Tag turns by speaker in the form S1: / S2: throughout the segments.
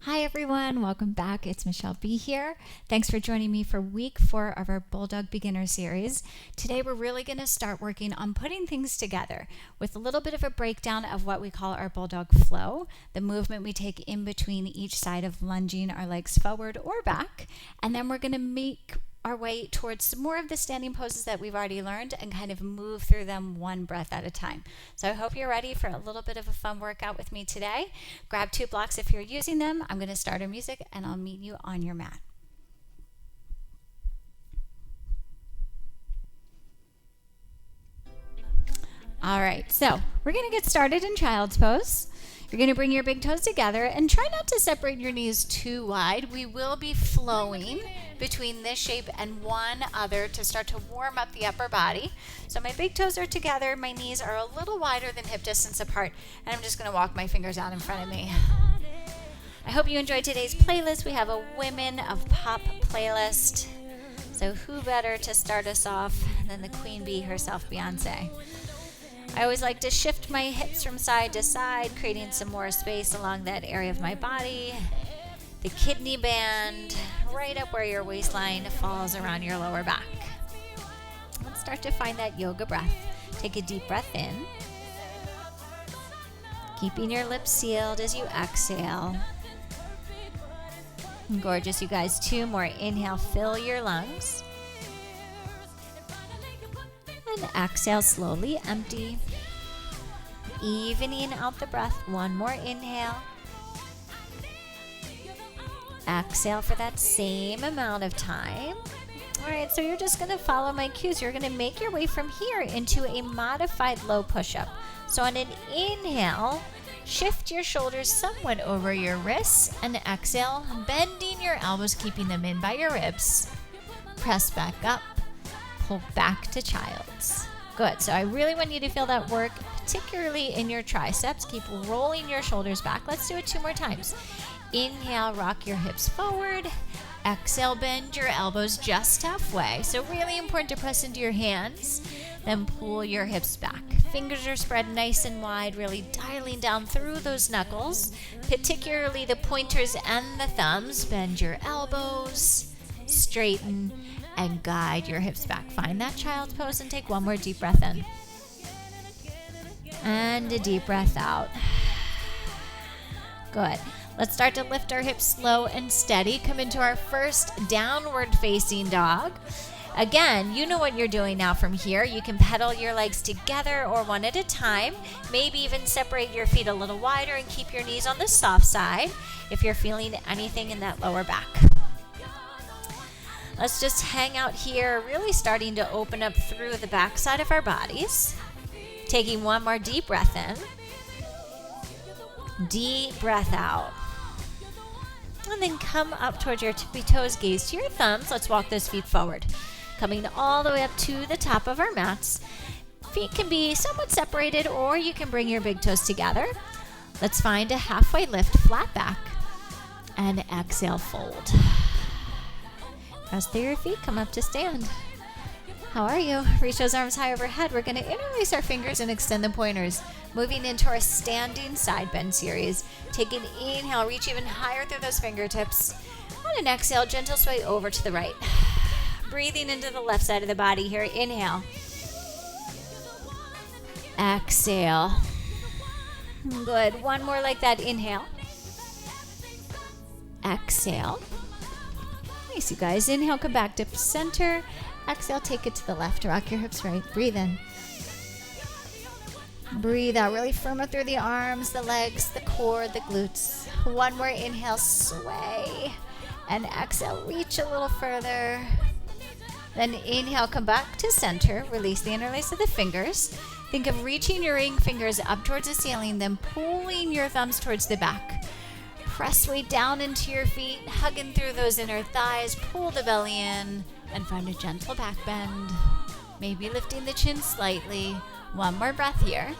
S1: Hi everyone, welcome back. It's Michelle B here. Thanks for joining me for week 4 of our Bulldog Beginner Series. Today we're really going to start working on putting things together with a little bit of a breakdown of what we call our Bulldog flow, the movement we take in between each side of lunging our legs forward or back, and then we're going to make our way towards some more of the standing poses that we've already learned and kind of move through them one breath at a time. So I hope you're ready for a little bit of a fun workout with me today. Grab 2 blocks if you're using them. I'm going to start our music and I'll meet you on your mat. All right, so we're going to get started in child's pose. You're going to bring your big toes together and try not to separate your knees too wide. We will be flowing between this shape and one other to start to warm up the upper body. So my big toes are together, my knees are a little wider than hip distance apart, and I'm just going to walk my fingers out in front of me. I hope you enjoyed today's playlist. We have a Women of Pop playlist. So who better to start us off than the Queen Bee herself, Beyonce? I always like to shift my hips from side to side, creating some more space along that area of my body. The kidney band, right up where your waistline falls around your lower back. Let's start to find that yoga breath. Take a deep breath in, keeping your lips sealed as you exhale. Gorgeous, you guys. 2 more. Inhale, fill your lungs. And exhale, slowly empty. Evening out the breath. 1 more inhale. Exhale for that same amount of time. All right, so you're just going to follow my cues. You're going to make your way from here into a modified low push-up. So on an inhale, shift your shoulders somewhat over your wrists, and exhale, bending your elbows, keeping them in by your ribs. Press back up. Pull back to child's. Good. So I really want you to feel that work, particularly in your triceps. Keep rolling your shoulders back. Let's do it 2 more times. Inhale, rock your hips forward. Exhale, bend your elbows just halfway. So really important to press into your hands. Then pull your hips back. Fingers are spread nice and wide, really dialing down through those knuckles, particularly the pointers and the thumbs. Bend your elbows, straighten, and guide your hips back. Find that child's pose and take 1 more deep breath in. And a deep breath out. Good. Let's start to lift our hips slow and steady. Come into our first downward facing dog. Again, you know what you're doing now from here. You can pedal your legs together or one at a time. Maybe even separate your feet a little wider and keep your knees on the soft side if you're feeling anything in that lower back. Let's just hang out here, really starting to open up through the back side of our bodies. Taking 1 more deep breath in. Deep breath out. And then come up towards your tippy toes, gaze to your thumbs. Let's walk those feet forward. Coming all the way up to the top of our mats. Feet can be somewhat separated, or you can bring your big toes together. Let's find a halfway lift, flat back. And exhale, fold. Press through your feet, come up to stand. How are you? Reach those arms high overhead. We're going to interlace our fingers and extend the pointers. Moving into our standing side bend series. Take an inhale, reach even higher through those fingertips. On an exhale, gentle sway over to the right. Breathing into the left side of the body here. Inhale. Exhale. Good. 1 more like that. Inhale. Exhale. Nice, you guys. Inhale, come back to center. Exhale, take it to the left. Rock your hips right. Breathe in. Breathe out. Really firm up through the arms, the legs, the core, the glutes. 1 more inhale, sway. And exhale, reach a little further. Then inhale, come back to center. Release the interlace of the fingers. Think of reaching your ring fingers up towards the ceiling, then pulling your thumbs towards the back. Press weight down into your feet, hugging through those inner thighs. Pull the belly in and find a gentle back bend. Maybe lifting the chin slightly. 1 more breath here.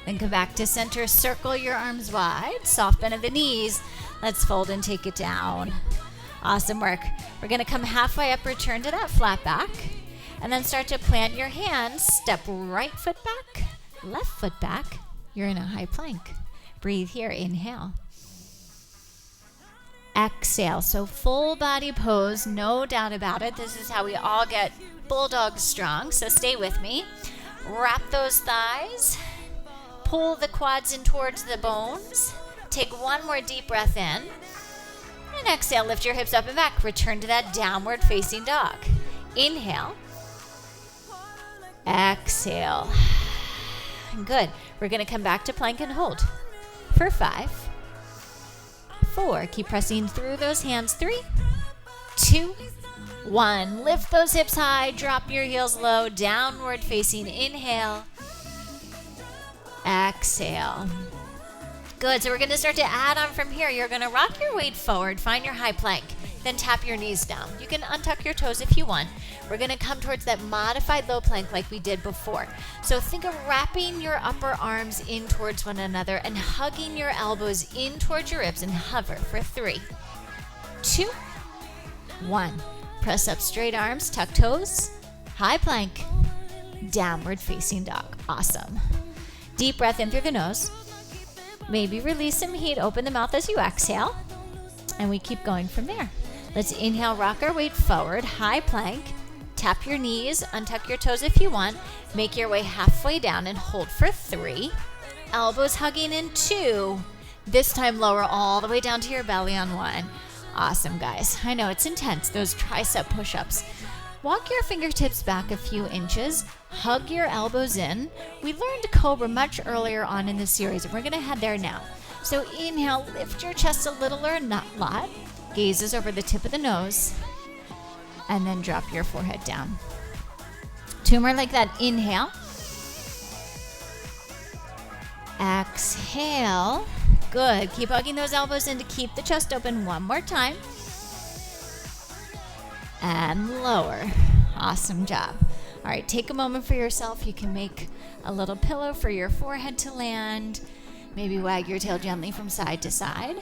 S1: Then come back to center. Circle your arms wide. Soft bend of the knees. Let's fold and take it down. Awesome work. We're going to come halfway up, return to that flat back, and then start to plant your hands. Step right foot back, left foot back. You're in a high plank. Breathe here. Inhale. Exhale. So full body pose, no doubt about it. This is how we all get bulldog strong. So stay with me. Wrap those thighs. Pull the quads in towards the bones. Take one more deep breath in. And exhale, lift your hips up and back. Return to that downward facing dog. Inhale. Exhale. Good. We're going to come back to plank and hold for 5, 4. Keep pressing through those hands. 3, 2, 1. Lift those hips high. Drop your heels low. Downward facing. Inhale. Exhale. Good. So we're going to start to add on from here. You're going to rock your weight forward. Find your high plank. Then tap your knees down. You can untuck your toes if you want. We're going to come towards that modified low plank like we did before. So think of wrapping your upper arms in towards one another and hugging your elbows in towards your ribs and hover for 3, 2, 1. Press up straight arms, tuck toes, high plank, downward facing dog. Awesome. Deep breath in through the nose. Maybe release some heat. Open the mouth as you exhale. And we keep going from there. Let's inhale, rock our weight forward, high plank. Tap your knees, untuck your toes if you want. Make your way halfway down and hold for 3. Elbows hugging in 2. This time lower all the way down to your belly on 1. Awesome, guys. I know it's intense, those tricep push-ups. Walk your fingertips back a few inches. Hug your elbows in. We learned Cobra much earlier on in the series, and we're going to head there now. So inhale, lift your chest a little or not lot. Gazes over the tip of the nose. And then drop your forehead down. 2 more like that. Inhale. Exhale. Good. Keep hugging those elbows in to keep the chest open. 1 more time. And lower. Awesome job. All right, take a moment for yourself. You can make a little pillow for your forehead to land. Maybe wag your tail gently from side to side.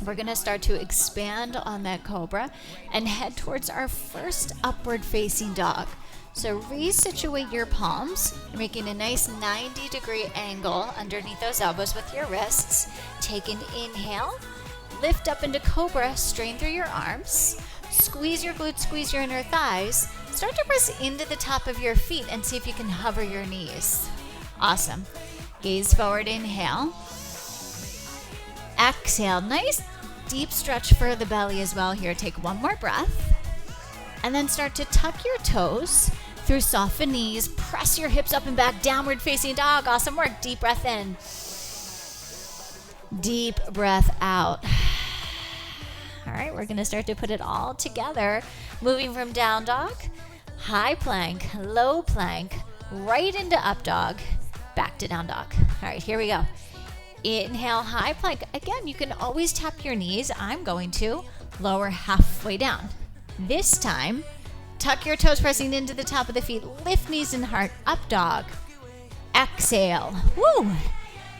S1: We're going to start to expand on that cobra and head towards our first upward facing dog. So resituate your palms, making a nice 90-degree angle underneath those elbows with your wrists. Take an inhale, lift up into cobra, strain through your arms, squeeze your glutes, squeeze your inner thighs. Start to press into the top of your feet and see if you can hover your knees. Awesome. Gaze forward, inhale. Exhale. Nice deep stretch for the belly as well here. Take 1 more breath. And then start to tuck your toes through softened knees. Press your hips up and back. Downward facing dog. Awesome work. Deep breath in. Deep breath out. All right, we're going to start to put it all together. Moving from down dog, high plank, low plank, right into up dog, back to down dog. All right, here we go. Inhale, high plank. Again, you can always tap your knees. I'm going to lower halfway down. This time, tuck your toes pressing into the top of the feet. Lift knees and heart. Up dog. Exhale. Woo!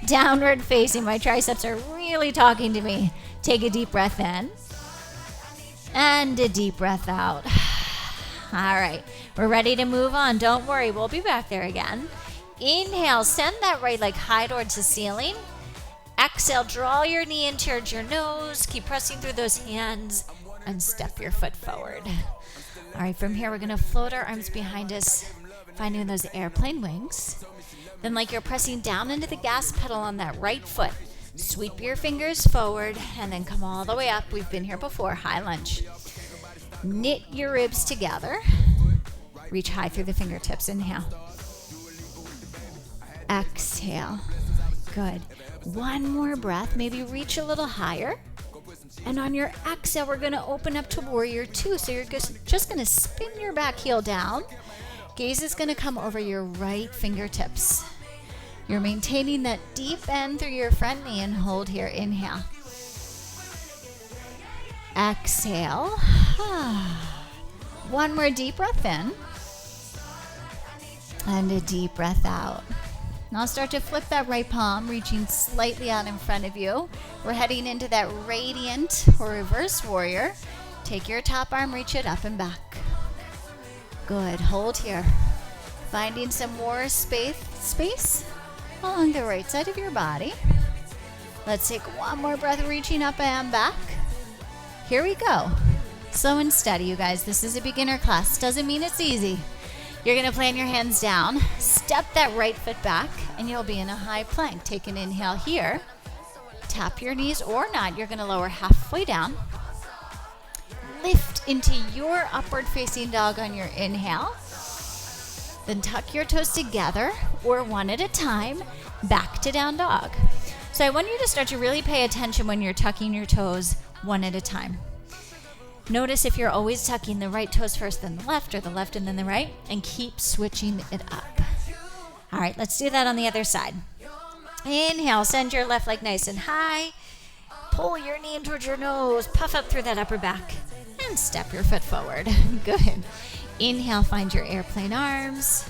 S1: Downward facing. My triceps are really talking to me. Take a deep breath in. And a deep breath out. All right. We're ready to move on. Don't worry. We'll be back there again. Inhale. Send that right leg high towards the ceiling. Exhale, draw your knee in towards your nose. Keep pressing through those hands and step your foot forward. All right, from here, we're going to float our arms behind us, finding those airplane wings. Then like you're pressing down into the gas pedal on that right foot, sweep your fingers forward and then come all the way up. We've been here before, high lunge. Knit your ribs together. Reach high through the fingertips. Inhale. Exhale. Good. 1 more breath. Maybe reach a little higher. And on your exhale, we're going to open up to warrior 2. So you're just going to spin your back heel down. Gaze is going to come over your right fingertips. You're maintaining that deep bend through your front knee and hold here. Inhale. Exhale. 1 more deep breath in. And a deep breath out. Now start to flip that right palm, reaching slightly out in front of you. We're heading into that radiant or reverse warrior. Take your top arm, reach it up and back. Good, hold here. Finding some more space.
S2: along the right side of your body. Let's take one more breath, reaching up and back. Here we go. Slow and steady, you guys. This is a beginner class. Doesn't mean it's easy. You're going to plant your hands down, step that right foot back, and you'll be in a high plank. Take an inhale here. Tap your knees or not. You're going to lower halfway down. Lift into your upward facing dog on your inhale. Then tuck your toes together or one at a time, back to down dog. So I want you to start to really pay attention when you're tucking your toes one at a time. Notice if you're always tucking the right toes first, then the left, or the left and then the right, and keep switching it up. All right, let's do that on the other side. Inhale, send your left leg nice and high. Pull your knee in towards your nose, puff up through that upper back, and step your foot forward. Good. Inhale, find your airplane arms.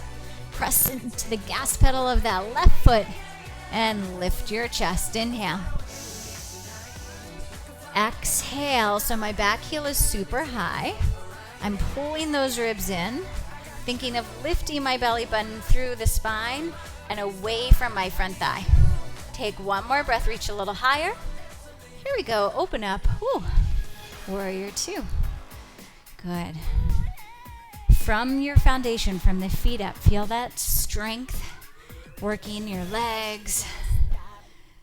S2: Press into the gas pedal of that left foot and lift your chest. Inhale. Exhale, so my back heel is super high. I'm pulling those ribs in, thinking of lifting my belly button through the spine and away from my front thigh. Take one more breath, reach a little higher. Here we go, open up. Whew. Warrior two. Good. From your foundation, from the feet up, feel that strength, working your legs.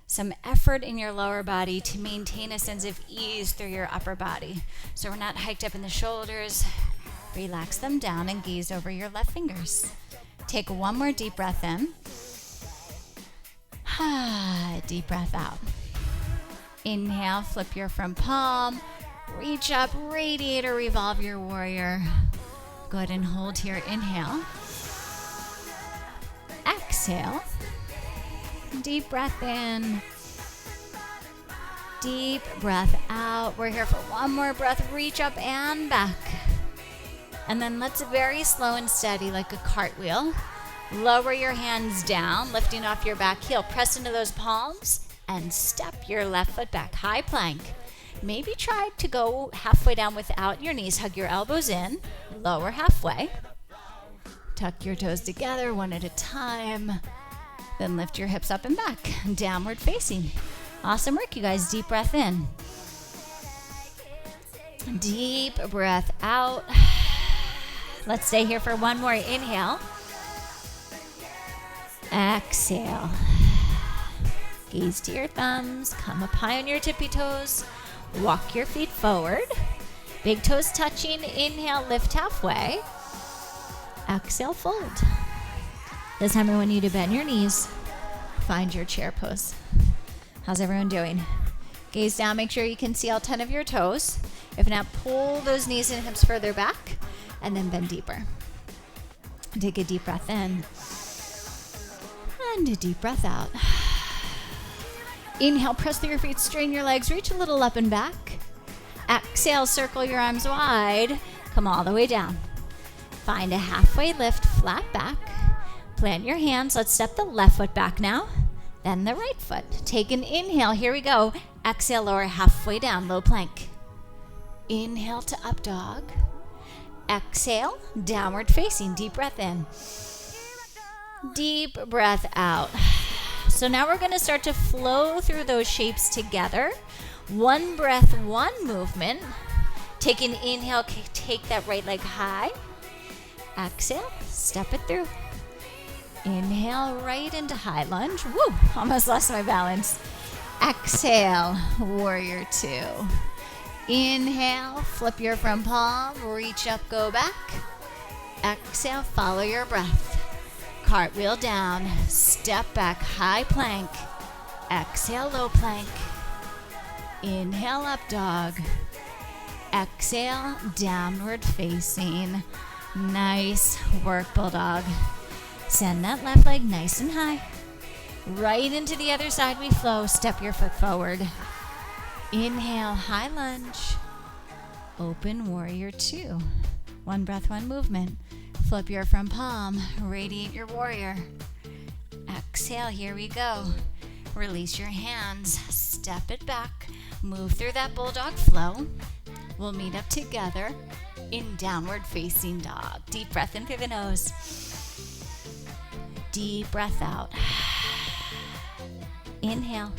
S2: Some effort in your lower body to maintain a sense of ease through your upper body. So we're not hiked up in the shoulders. Relax them down and gaze over your left fingers. Take one more deep breath in. Deep breath out. Inhale, flip your front palm. Reach up, radiate or revolve your warrior. Go ahead and hold here. Inhale. Exhale. Deep breath in. Deep breath out. We're here for one more breath. Reach up and back. And then let's very slow and steady like a cartwheel. Lower your hands down, lifting off your back heel. Press into those palms and step your left foot back. High plank. Maybe try to go halfway down without your knees. Hug your elbows in. Lower halfway. Tuck your toes together one at a time. Then lift your hips up and back, downward facing. Awesome work, you guys. Deep breath in. Deep breath out. Let's stay here for one more. Inhale. Exhale. Gaze to your thumbs. Come up high on your tippy toes. Walk your feet forward. Big toes touching. Inhale, lift halfway. Exhale, fold. This time I want you to bend your knees. Find your chair pose. How's everyone doing? Gaze down, make sure you can see all 10 of your toes. If not, pull those knees and hips further back and then bend deeper. Take a deep breath in and a deep breath out. Inhale, press through your feet, straighten your legs, reach a little up and back. Exhale, circle your arms wide. Come all the way down. Find a halfway lift, flat back. Plant your hands. Let's step the left foot back now, then the right foot. Take an inhale. Here we go. Exhale, lower halfway down, low plank. Inhale to up dog. Exhale, downward facing. Deep breath in. Deep breath out. So now we're going to start to flow through those shapes together. One breath, one movement. Take an inhale. Take that right leg high. Exhale, step it through. Inhale right into high lunge. Woo, almost lost my balance. Exhale, warrior two. Inhale, flip your front palm, reach up, go back. Exhale, follow your breath. Cartwheel down, step back, high plank. Exhale, low plank. Inhale, up dog. Exhale, downward facing. Nice work, Bulldog. Send that left leg nice and high. Right into the other side we flow. Step your foot forward. Inhale, high lunge. Open warrior two. One breath, one movement. Flip your front palm. Radiate your warrior. Exhale, here we go. Release your hands. Step it back. Move through that bulldog flow. We'll meet up together in downward facing dog. Deep breath in through the nose. Deep breath out. Inhale.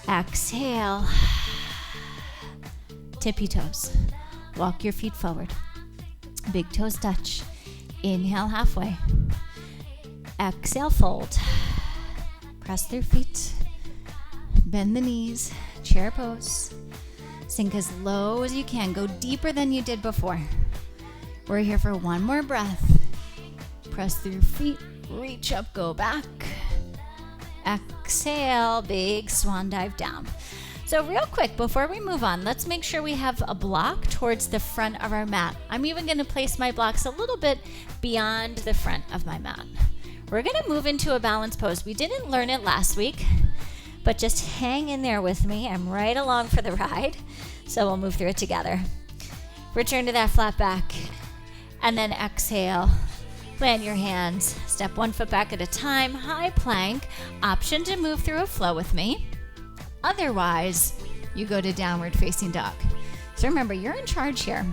S2: Exhale. Tippy toes. Walk your feet forward. Big toes touch. Inhale halfway. Exhale, fold. Press through feet. Bend the knees. Chair pose. Sink as low as you can. Go deeper than you did before. We're here for one more breath. Press through feet. Reach up, go back. Exhale, big swan dive down. So real quick, before we move on, let's make sure we have a block towards the front of our mat. I'm even going to place my blocks a little bit beyond the front of my mat. We're going to move into a balance pose. We didn't learn it last week, but just hang in there with me. I'm right along for the ride, so we'll move through it together. Return to that flat back, and then exhale. Plant your hands. Step one foot back at a time. High plank. Option to move through a flow with me. Otherwise, you go to downward facing dog. So remember, you're in charge here.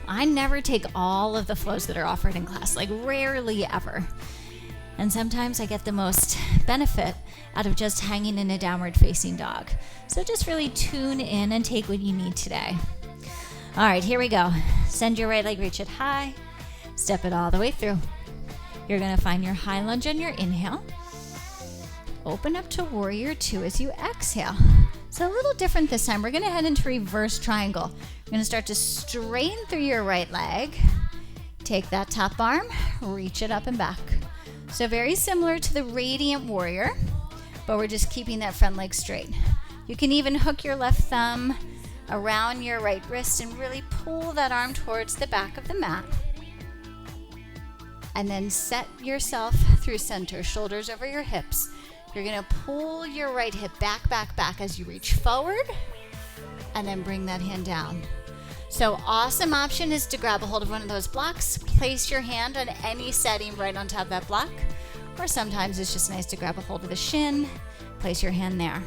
S2: I never take all of the flows that are offered in class, like rarely ever. And sometimes I get the most benefit out of just hanging in a downward facing dog. So just really tune in and take what you need today. All right, here we go. Send your right leg, reach it high. Step it all the way through. You're going to find your high lunge on your inhale. Open up to warrior two as you exhale. So a little different this time. We're going to head into reverse triangle. We're going to start to straighten through your right leg. Take that top arm, reach it up and back. So very similar to the radiant warrior, but we're just keeping that front leg straight. You can even hook your left thumb around your right wrist and really pull that arm towards the back of the mat. And then set yourself through center, shoulders over your hips. You're going to pull your right hip back, back, back as you reach forward, and then bring that hand down. So awesome option is to grab a hold of one of those blocks, place your hand on any setting right on top of that block, or sometimes it's just nice to grab a hold of the shin, place your hand there.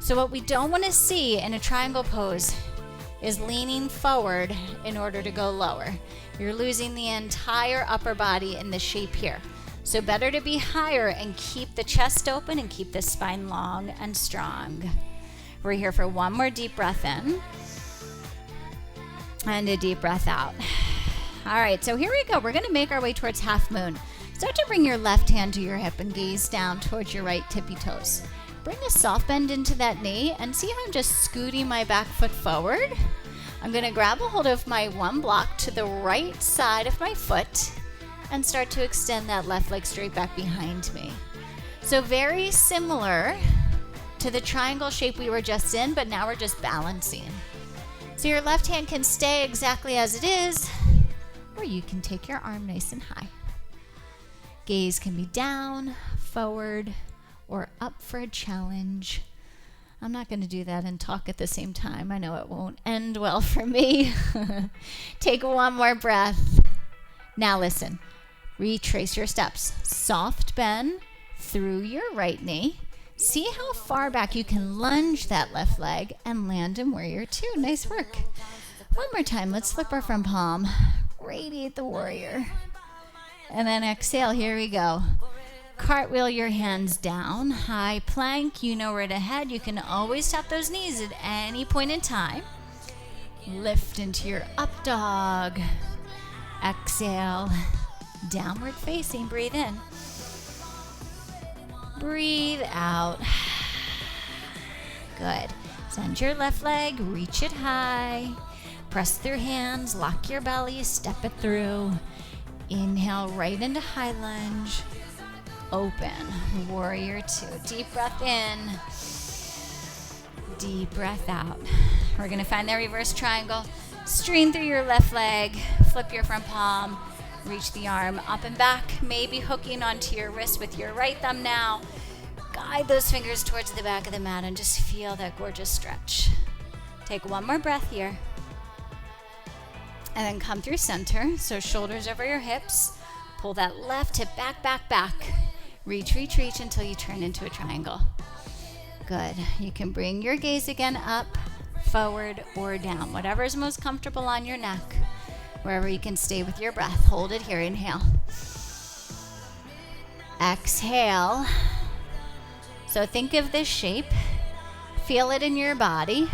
S2: So what we don't want to see in a triangle pose is leaning forward in order to go lower. You're losing the entire upper body in the shape here. So better to be higher and keep the chest open and keep the spine long and strong. We're here for one more deep breath in and a deep breath out. All right, so here we go. We're going to make our way towards half moon. Start to bring your left hand to your hip and gaze down towards your right tippy toes. Bring a soft bend into that knee and see how I'm just scooting my back foot forward. I'm going to grab a hold of my one block to the right side of my foot and start to extend that left leg straight back behind me. So very similar to the triangle shape we were just in, but now we're just balancing. So your left hand can stay exactly as it is, or you can take your arm nice and high. Gaze can be down, forward, or up for a challenge. I'm not going to do that and talk at the same time. I know it won't end well for me. Take one more breath. Now listen. Retrace your steps. Soft bend through your right knee. See how far back you can lunge that left leg and land in warrior two. Nice work. One more time. Let's flip our front palm. Radiate the warrior. And then exhale. Here we go. Cartwheel your hands down. High plank. You know where to head. You can always tap those knees at any point in time. Lift into your up dog. Exhale. Downward facing. Breathe in. Breathe out. Good. Send your left leg. Reach it high. Press through hands. Lock your belly. Step it through. Inhale right into high lunge. Open. Warrior two. Deep breath in. Deep breath out. We're going to find that reverse triangle. Strain through your left leg. Flip your front palm. Reach the arm up and back. Maybe hooking onto your wrist with your right thumb now. Guide those fingers towards the back of the mat and just feel that gorgeous stretch. Take one more breath here. And then come through center. So shoulders over your hips. Pull that left hip back, back, back. Reach, reach, reach until you turn into a triangle. Good. You can bring your gaze again up, forward, or down. Whatever is most comfortable on your neck. Wherever you can stay with your breath. Hold it here. Inhale. Exhale. So think of this shape. Feel it in your body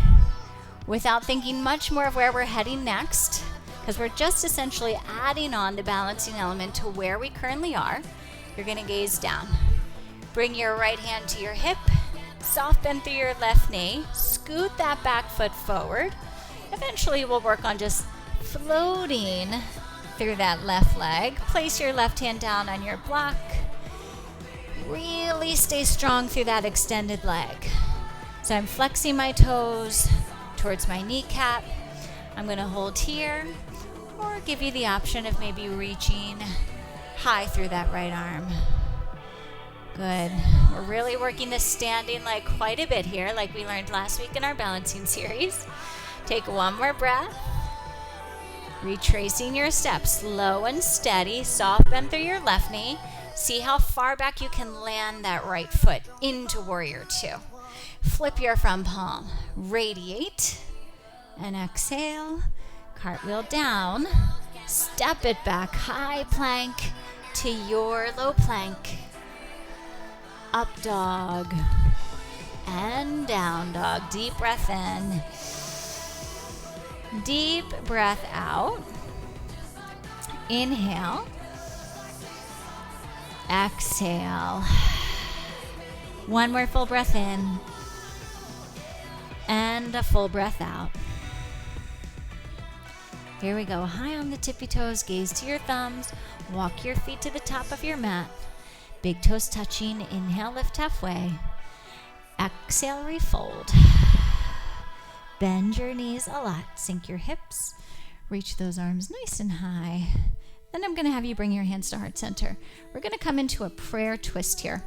S2: without thinking much more of where we're heading next, because we're just essentially adding on the balancing element to where we currently are. You're going to gaze down. Bring your right hand to your hip. Soft bend through your left knee. Scoot that back foot forward. Eventually we'll work on just floating through that left leg. Place your left hand down on your block. Really stay strong through that extended leg. So I'm flexing my toes towards my kneecap. I'm going to hold here, or give you the option of maybe reaching high through that right arm. Good. We're really working the standing leg quite a bit here, like we learned last week in our balancing series. Take one more breath. Retracing your steps, slow and steady. Soft bend through your left knee. See how far back you can land that right foot into warrior two. Flip your front palm. Radiate. And exhale. Cartwheel down. Step it back. High plank to your low plank. Up dog. And down dog. Deep breath in. Deep breath out. Inhale. Exhale. One more full breath in. And a full breath out. Here we go. High on the tippy toes. Gaze to your thumbs. Walk your feet to the top of your mat. Big toes touching. Inhale, lift halfway. Exhale, refold. Bend your knees a lot. Sink your hips. Reach those arms nice and high. Then I'm going to have you bring your hands to heart center. We're going to come into a prayer twist here.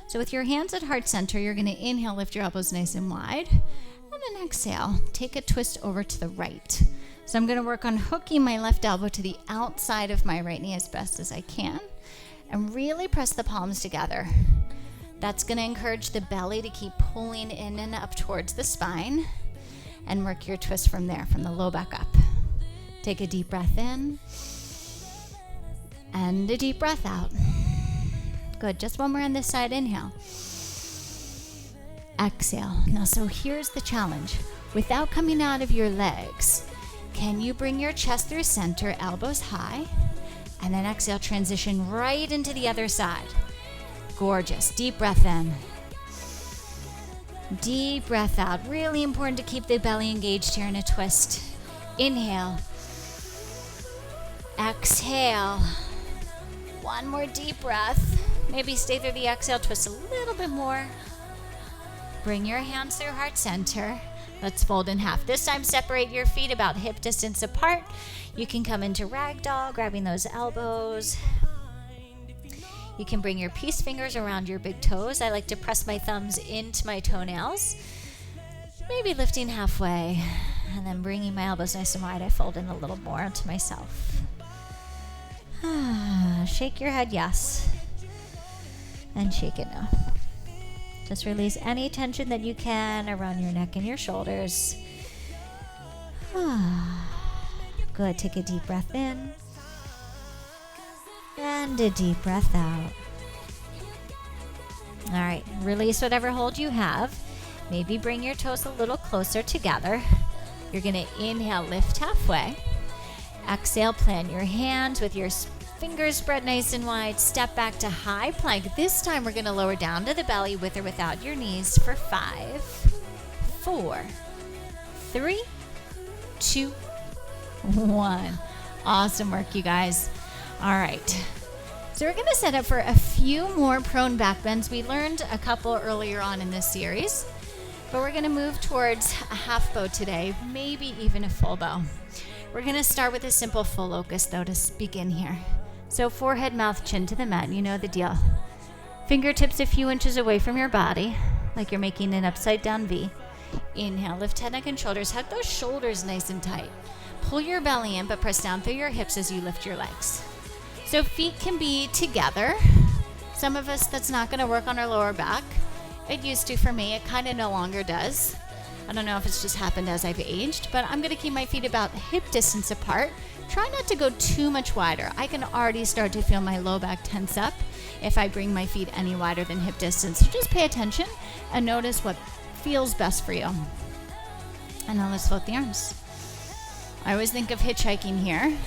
S2: So with your hands at heart center, you're going to inhale, lift your elbows nice and wide. And then exhale, take a twist over to the right. So I'm going to work on hooking my left elbow to the outside of my right knee as best as I can. And really press the palms together. That's going to encourage the belly to keep pulling in and up towards the spine. And work your twist from there, from the low back up. Take a deep breath in. And a deep breath out. Good. Just one more on this side. Inhale. Exhale. Now, so here's the challenge. Without coming out of your legs, can you bring your chest through center, elbows high, and then exhale, transition right into the other side. Gorgeous. Deep breath in. Deep breath out. Really important to keep the belly engaged here in a twist. Inhale. Exhale. One more deep breath. Maybe stay through the exhale, twist a little bit more. Bring your hands through heart center. Let's fold in half. This time, separate your feet about hip distance apart. You can come into ragdoll, grabbing those elbows. You can bring your peace fingers around your big toes. I like to press my thumbs into my toenails. Maybe lifting halfway. And then bringing my elbows nice and wide, I fold in a little more to myself. Shake your head, yes. And shake it no. Just release any tension that you can around your neck and your shoulders. Good. Take a deep breath in. And a deep breath out. All right. Release whatever hold you have. Maybe bring your toes a little closer together. You're going to inhale, lift halfway. Exhale, plant your hands with your fingers spread nice and wide. Step back to high plank. This time we're going to lower down to the belly with or without your knees for 5, 4, 3, 2, 1. Awesome work, you guys. All right. So we're going to set up for a few more prone back bends. We learned a couple earlier on in this series, but we're going to move towards a half bow today, maybe even a full bow. We're going to start with a simple full locust, though, to begin here. So forehead, mouth, chin to the mat. You know the deal. Fingertips a few inches away from your body, like you're making an upside down V. Inhale, lift head, neck, and shoulders. Hug those shoulders nice and tight. Pull your belly in, but press down through your hips as you lift your legs. So feet can be together. Some of us, that's not going to work on our lower back. It used to for me. It kind of no longer does. I don't know if it's just happened as I've aged, but I'm going to keep my feet about hip distance apart. Try not to go too much wider. I can already start to feel my low back tense up if I bring my feet any wider than hip distance. So just pay attention and notice what feels best for you. And now let's float the arms. I always think of hitchhiking here.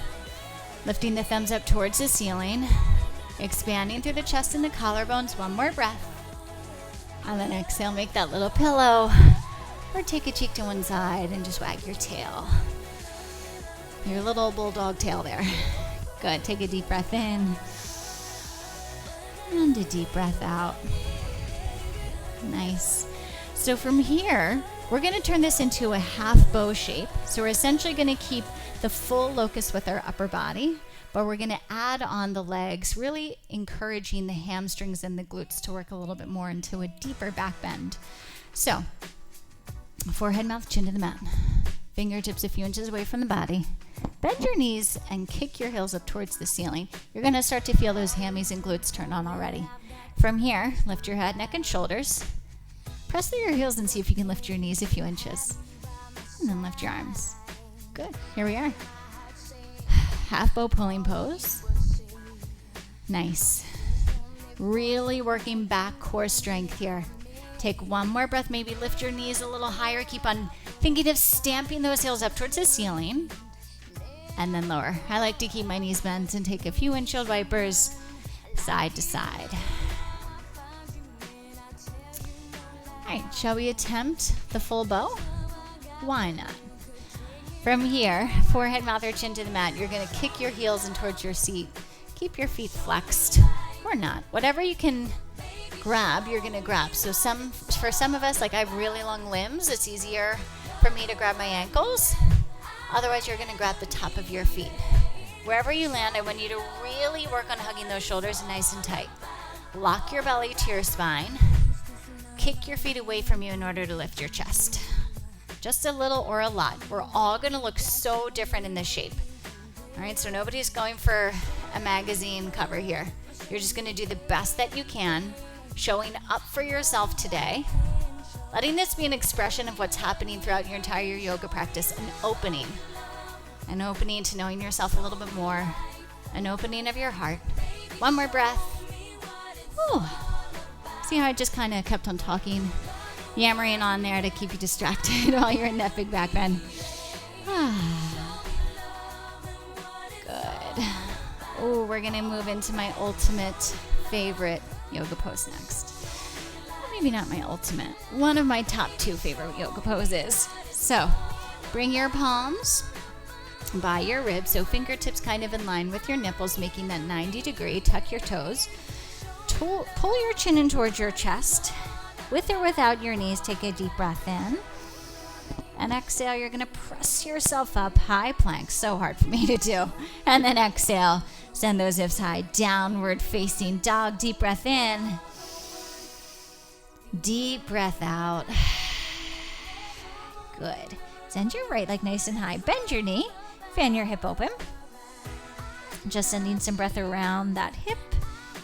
S2: Lifting the thumbs up towards the ceiling, expanding through the chest and the collarbones. One more breath. And then exhale, make that little pillow. Or take a cheek to one side and just wag your tail. Your little bulldog tail there. Good. Take a deep breath in. And a deep breath out. Nice. So from here, we're going to turn this into a half bow shape. So we're essentially going to keep the full locus with our upper body, but we're going to add on the legs, really encouraging the hamstrings and the glutes to work a little bit more into a deeper back bend. So forehead, mouth, chin to the mat. Fingertips a few inches away from the body. Bend your knees and kick your heels up towards the ceiling. You're going to start to feel those hammies and glutes turn on already. From here, lift your head, neck, and shoulders. Press through your heels and see if you can lift your knees a few inches. And then lift your arms. Good. Here we are. Half bow pulling pose. Nice. Really working back core strength here. Take one more breath. Maybe lift your knees a little higher. Keep on thinking of stamping those heels up towards the ceiling. And then lower. I like to keep my knees bent and take a few windshield wipers side to side. All right, shall we attempt the full bow? Why not? From here, forehead, mouth, or chin to the mat, you're going to kick your heels in towards your seat. Keep your feet flexed or not. Whatever you can grab, you're going to grab. So for some of us, like I have really long limbs, it's easier for me to grab my ankles. Otherwise, you're going to grab the top of your feet. Wherever you land, I want you to really work on hugging those shoulders nice and tight. Lock your belly to your spine. Kick your feet away from you in order to lift your chest. Just a little or a lot. We're all going to look so different in this shape. All right, so nobody's going for a magazine cover here. You're just going to do the best that you can, showing up for yourself today, letting this be an expression of what's happening throughout your entire yoga practice, an opening to knowing yourself a little bit more, an opening of your heart. One more breath. Whew. See how I just kind of kept on talking, yammering on there to keep you distracted while you're in that big back bend. Good. Oh, we're going to move into my ultimate favorite yoga pose next. Well, maybe not my ultimate. One of my top 2 favorite yoga poses. So, bring your palms by your ribs, so fingertips kind of in line with your nipples, making that 90 degree. Tuck your toes. Pull your chin in towards your chest. With or without your knees, take a deep breath in. And exhale, you're going to press yourself up, high plank. So hard for me to do. And then exhale, send those hips high, downward facing dog. Deep breath in. Deep breath out. Good. Send your right leg nice and high. Bend your knee. Fan your hip open. Just sending some breath around that hip.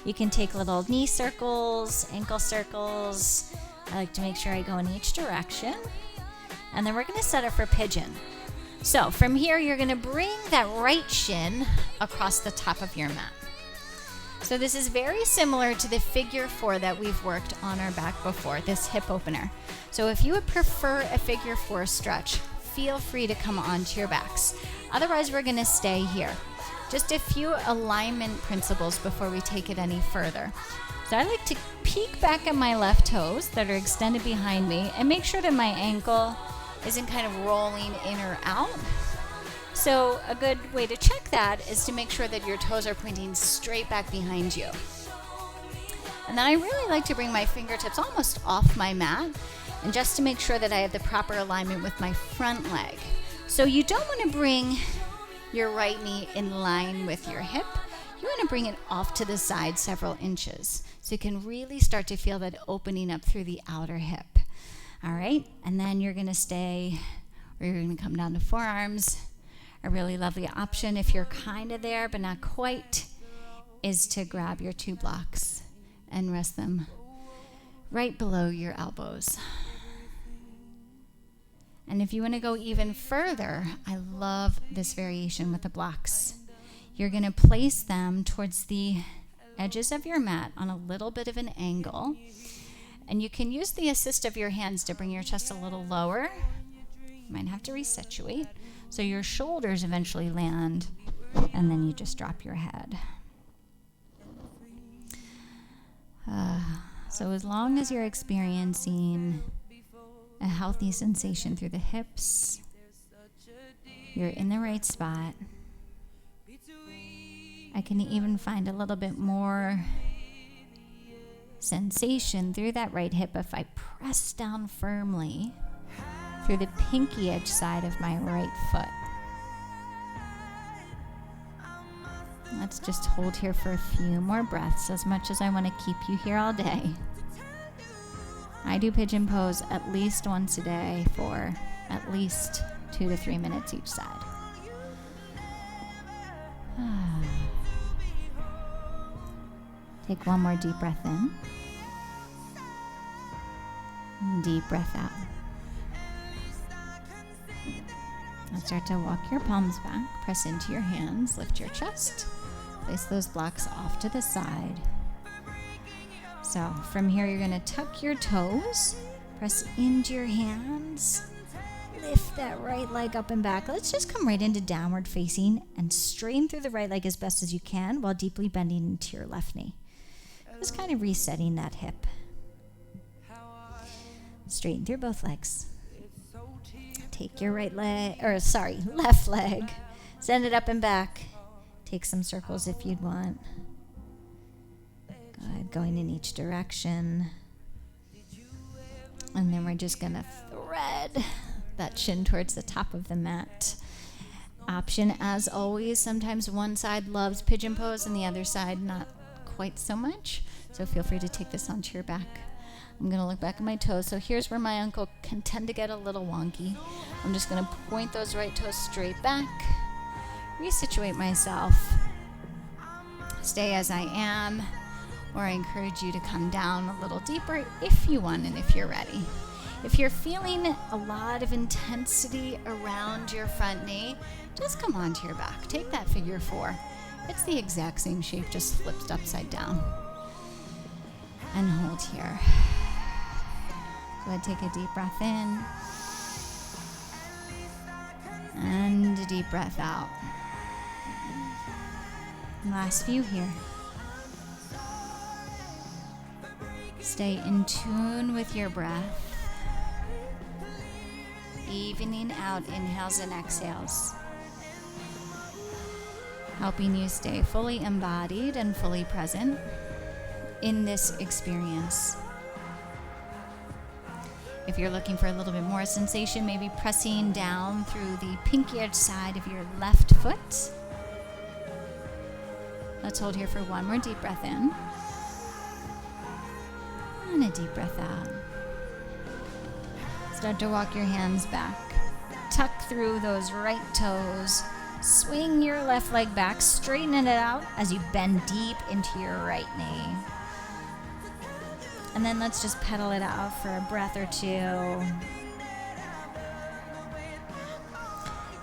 S2: You can take little knee circles, ankle circles. I like to make sure I go in each direction. And then we're going to set it for pigeon. So from here, you're going to bring that right shin across the top of your mat. So this is very similar to the figure 4 that we've worked on our back before, this hip opener. So if you would prefer a figure 4 stretch, feel free to come onto your backs. Otherwise, we're going to stay here. Just a few alignment principles before we take it any further. So I like to peek back at my left toes that are extended behind me and make sure that my ankle isn't kind of rolling in or out. So a good way to check that is to make sure that your toes are pointing straight back behind you. And then I really like to bring my fingertips almost off my mat, and just to make sure that I have the proper alignment with my front leg. So you don't want to bring your right knee in line with your hip. You want to bring it off to the side several inches so you can really start to feel that opening up through the outer hip. All right, and then you're going to stay, or you're going to come down to forearms. A really lovely option if you're kind of there but not quite is to grab your 2 blocks and rest them right below your elbows. And if you want to go even further, I love this variation with the blocks. You're going to place them towards the edges of your mat on a little bit of an angle. And you can use the assist of your hands to bring your chest a little lower. You might have to resituate. So your shoulders eventually land, and then you just drop your head. So as long as you're experiencing a healthy sensation through the hips, you're in the right spot. I can even find a little bit more sensation through that right hip if I press down firmly through the pinky edge side of my right foot. Let's just hold here for a few more breaths, as much as I want to keep you here all day. I do pigeon pose at least once a day for at least 2 to 3 minutes each side. Take one more deep breath in. Deep breath out. Now start to walk your palms back, press into your hands, lift your chest, place those blocks off to the side. So from here, you're going to tuck your toes, press into your hands, lift that right leg up and back. Let's just come right into downward facing and straighten through the right leg as best as you can while deeply bending into your left knee. Just kind of resetting that hip. Straighten through both legs. Take your left leg, send it up and back. Take some circles if you'd want. Good, going in each direction. And then we're just gonna thread that shin towards the top of the mat. Option as always, sometimes one side loves pigeon pose and the other side not quite so much. So feel free to take this onto your back. I'm going to look back at my toes. So here's where my ankle can tend to get a little wonky. I'm just going to point those right toes straight back. Resituate myself. Stay as I am. Or I encourage you to come down a little deeper if you want and if you're ready. If you're feeling a lot of intensity around your front knee, just come onto your back. Take that figure 4. It's the exact same shape, just flipped upside down. And hold here. Go ahead, take a deep breath in. And a deep breath out. Last few here. Stay in tune with your breath. Evening out inhales and exhales. Helping you stay fully embodied and fully present in this experience. If you're looking for a little bit more sensation, maybe pressing down through the pinky edge side of your left foot. Let's hold here for one more deep breath in. And a deep breath out. Start to walk your hands back. Tuck through those right toes. Swing your left leg back, straightening it out as you bend deep into your right knee. And then let's just pedal it out for a breath or two.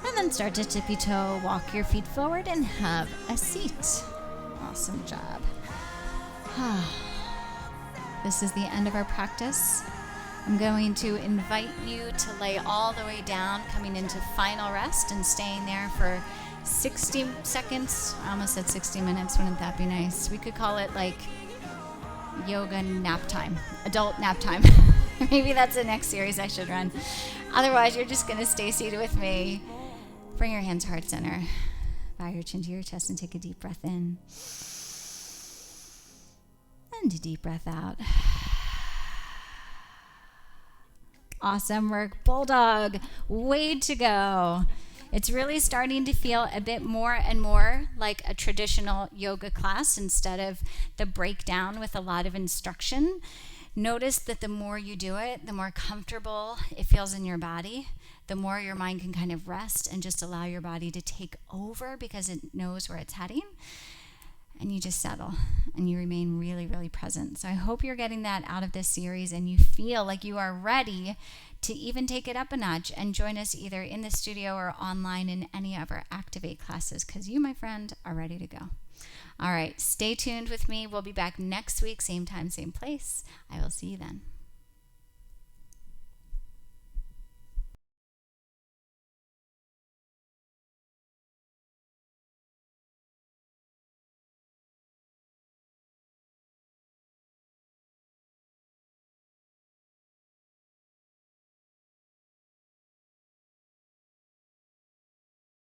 S2: And then start to tippy toe, walk your feet forward and have a seat. Awesome job. This is the end of our practice. I'm going to invite you to lay all the way down, coming into final rest and staying there for 60 seconds. I almost said 60 minutes. Wouldn't that be nice? We could call it like yoga nap time, adult nap time. Maybe that's the next series I should run. Otherwise, you're just going to stay seated with me. Bring your hands heart center. Bow your chin to your chest and take a deep breath in. And a deep breath out. Awesome work, Bulldog. Way to go. It's really starting to feel a bit more and more like a traditional yoga class instead of the breakdown with a lot of instruction. Notice that the more you do it, the more comfortable it feels in your body, the more your mind can kind of rest and just allow your body to take over because it knows where it's heading.
S3: and you just settle and you remain really, really present. So I hope you're getting that out of this series and you feel like you are ready to even take it up a notch and join us either in the studio or online in any of our Activate classes, because you, my friend, are ready to go. All right, stay tuned with me. We'll be back next week, same time, same place. I will see you then.